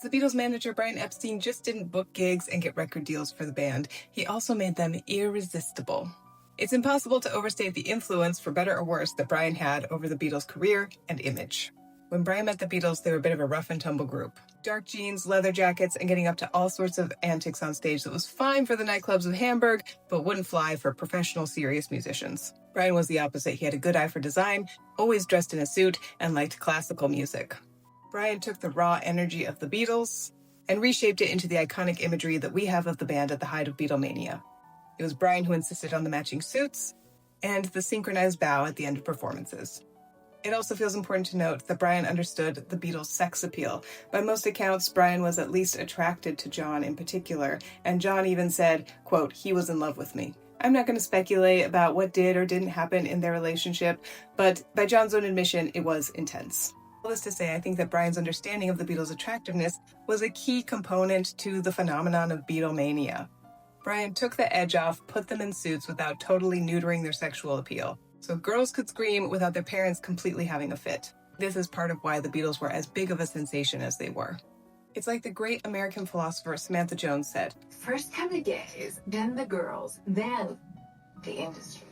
The Beatles manager Brian Epstein just didn't book gigs and get record deals for the band. He also made them irresistible. It's impossible to overstate the influence, for better or worse, that Brian had over the Beatles' career and image. When Brian met the Beatles, they were a bit of a rough-and-tumble group. Dark jeans, leather jackets, and getting up to all sorts of antics on stage that was fine for the nightclubs of Hamburg, but wouldn't fly for professional, serious musicians. Brian was the opposite. He had a good eye for design, always dressed in a suit, and liked classical music. Brian took the raw energy of the Beatles and reshaped it into the iconic imagery that we have of the band at the height of Beatlemania. It was Brian who insisted on the matching suits and the synchronized bow at the end of performances. It also feels important to note that Brian understood the Beatles' sex appeal. By most accounts, Brian was at least attracted to John in particular, and John even said, quote, "He was in love with me." I'm not going to speculate about what did or didn't happen in their relationship, but by John's own admission, it was intense. All this to say, I think that Brian's understanding of the Beatles' attractiveness was a key component to the phenomenon of Beatlemania. Brian took the edge off, put them in suits without totally neutering their sexual appeal, so girls could scream without their parents completely having a fit. This is part of why the Beatles were as big of a sensation as they were. It's like the great American philosopher Samantha Jones said, "First come the gays, then the girls, then the industry."